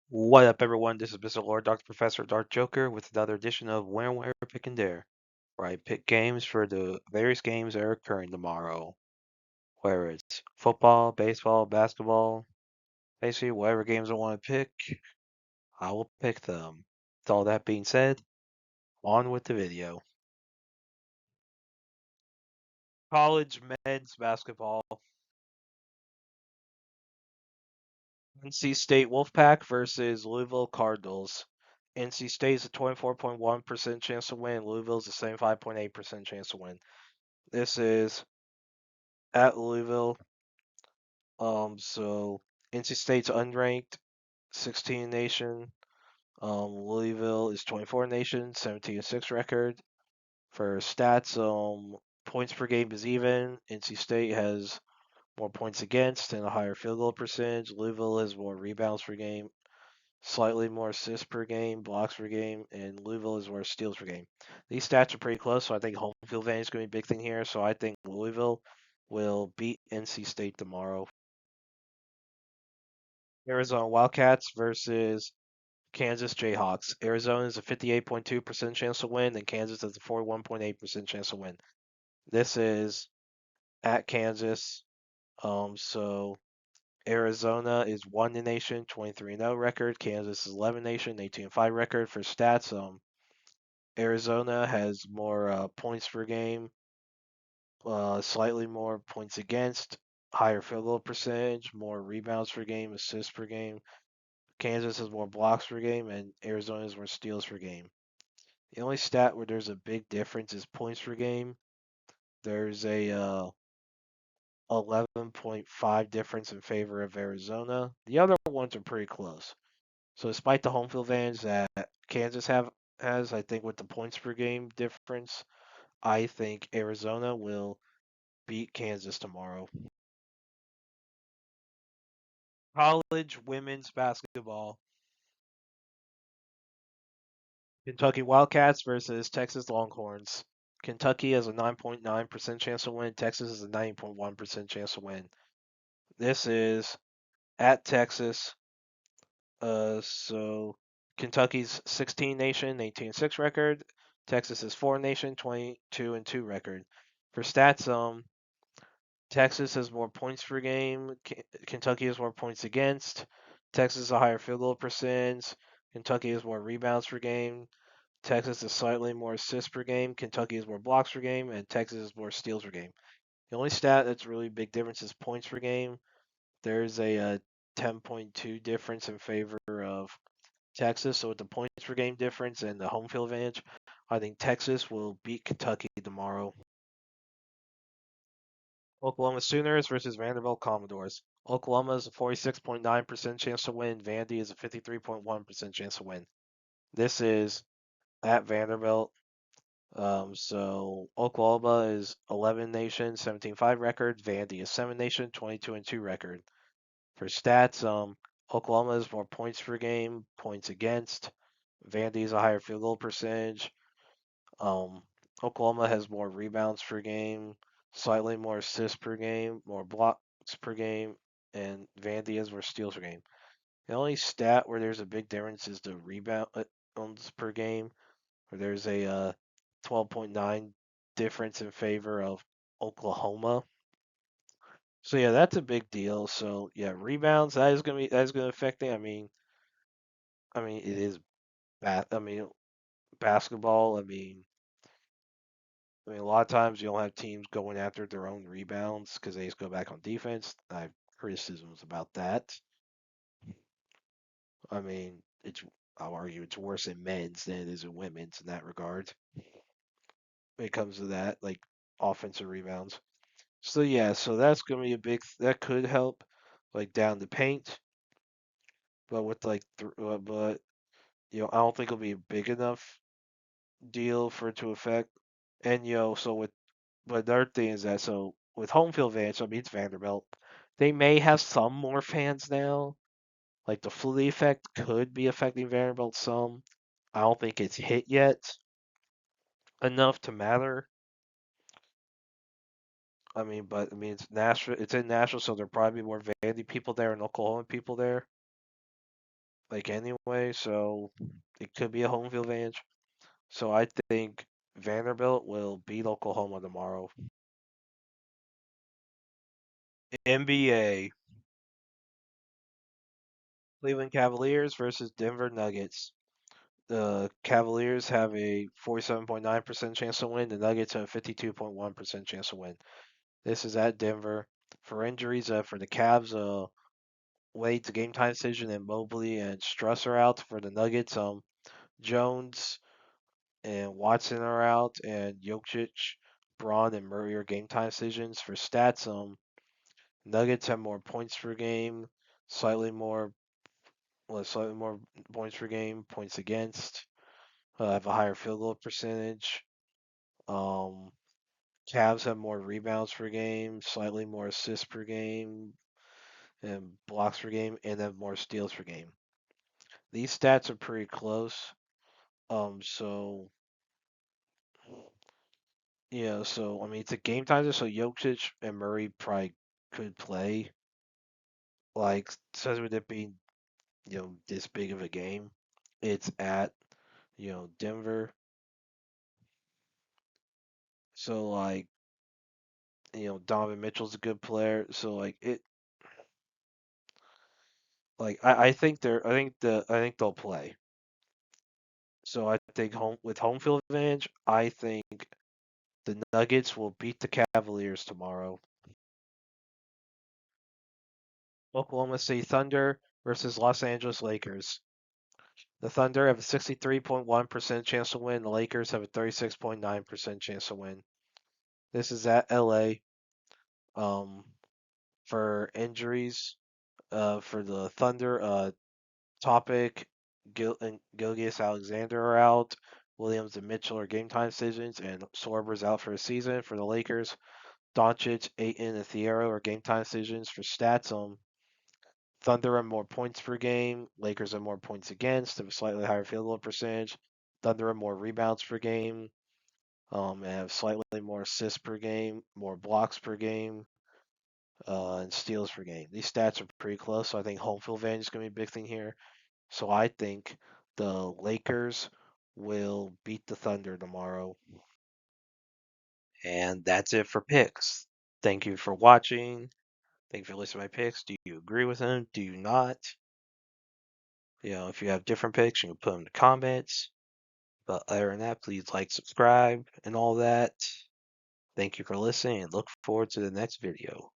What up, everyone? This is Mr. Lord, Dr. Professor, Dark Joker, with another edition of Where, Pick, and Dare, where I pick games for the various games that are occurring tomorrow. Whether it's football, baseball, basketball, basically whatever games I want to pick, I will pick them. With all that being said, on with the video. College men's basketball. NC State Wolfpack versus Louisville Cardinals. NC State is a 24.1% chance to win. Louisville's the same 5.8% chance to win. This is at Louisville. So NC State's unranked, 16 nation. Louisville is 24 nation, 17-6 record. For stats, points per game is even. NC State has more points against and a higher field goal percentage. Louisville has more rebounds per game, slightly more assists per game, blocks per game, and Louisville is more steals per game. These stats are pretty close, so I think home field advantage is going to be a big thing here. So I think Louisville will beat NC State tomorrow. Arizona Wildcats versus Kansas Jayhawks. Arizona is a 58.2% chance to win, and Kansas has a 41.8% chance to win. This is at Kansas. So Arizona is 1 in nation, 23-0 record. Kansas is 11 nation, 18-5 record. For stats, Arizona has more points per game, slightly more points against, higher field goal percentage, more rebounds per game, assists per game. Kansas has more blocks per game, and Arizona has more steals per game. The only stat where there's a big difference is points per game. There's a 11.5 difference in favor of Arizona. The other ones are pretty close. So despite the home field advantage that Kansas has, I think with the points per game difference, I think Arizona will beat Kansas tomorrow. College women's basketball. Kentucky Wildcats versus Texas Longhorns. Kentucky has a 9.9% chance to win. Texas has a 9.1% chance to win. This is at Texas. So Kentucky's 16 nation, 18-6 record. Texas is 4 nation, 22-2 record. For stats, Texas has more points per game. Kentucky has more points against. Texas has a higher field goal percentage. Kentucky has more rebounds per game. Texas is slightly more assists per game. Kentucky has more blocks per game, and Texas has more steals per game. The only stat that's really big difference is points per game. There's a 10.2 difference in favor of Texas. So with the points per game difference and the home field advantage, I think Texas will beat Kentucky tomorrow. Oklahoma Sooners versus Vanderbilt Commodores. Oklahoma is a 46.9% chance to win. Vandy is a 53.1% chance to win. This is at Vanderbilt. So Oklahoma is 11 nation, 17-5 record. Vandy is 7 nation, 22-2 record. For stats, Oklahoma has more points per game, points against. Vandy is a higher field goal percentage. Um, Oklahoma has more rebounds per game, slightly more assists per game, more blocks per game, and Vandy has more steals per game. The only stat where there's a big difference is the rebounds per game, where there's a 12.9 difference in favor of Oklahoma. So yeah, that's a big deal. So yeah, rebounds that is gonna affect it. I mean it is bad. I mean basketball. I mean, a lot of times you don't have teams going after their own rebounds because they just go back on defense. I have criticisms about that. I mean, I'll argue it's worse in men's than it is in women's in that regard when it comes to that, like offensive rebounds. So yeah, so that's gonna be that could help, like down the paint, but with but I don't think it'll be a big enough deal for it to affect. And so but the other thing is that with home field advantage, so it means Vanderbilt. They may have some more fans now. Like the Flea effect could be affecting Vanderbilt some. I don't think it's hit yet enough to matter. It's Nashville. It's in Nashville, so there'll probably be more Vandy people there and Oklahoma people there. like anyway, so it could be a home field advantage. So I think Vanderbilt will beat Oklahoma tomorrow. NBA Cleveland Cavaliers versus Denver Nuggets. The Cavaliers have a 47.9% chance to win. The Nuggets have a 52.1% chance to win. This is at Denver. For injuries, for the Cavs, Wade's a game time decision, and Mobley and Struss are out. For the Nuggets, Jones and Watson are out, and Jokic, Braun, and Murray are game time decisions. For stats, Nuggets have more points per game, slightly more, slightly more points per game, points against. Have a higher field goal percentage. Um, Cavs have more rebounds per game, slightly more assists per game, and blocks per game, and have more steals per game. These stats are pretty close. So yeah, so I mean it's a game time, so Jokic and Murray probably could play. Like, says with it being this big of a game, it's at Denver. So like Donovan Mitchell's a good player. So like I think I think they'll play. So I think home field advantage. I think the Nuggets will beat the Cavaliers tomorrow. Oklahoma City Thunder versus Los Angeles Lakers. The Thunder have a 63.1% chance to win. The Lakers have a 36.9% chance to win. This is at LA. Um, for injuries, for the Thunder, Topic, Gilgeous Alexander are out. Williams and Mitchell are game time decisions, and Sorber's out for a season. For the Lakers, Doncic, Ayton, and Thiero are game time decisions. For stats, Thunder have more points per game. Lakers have more points against. Have a slightly higher field goal percentage. Thunder have more rebounds per game. And have slightly more assists per game, more blocks per game, and steals per game. These stats are pretty close, so I think home field advantage is going to be a big thing here. So I think the Lakers will beat the Thunder tomorrow. And that's it for picks. Thank you for watching. Thank you for listening to my picks. Do you agree with them? Do you not? If you have different picks, you can put them in the comments. But other than that, please like, subscribe, and all that. Thank you for listening, and look forward to the next video.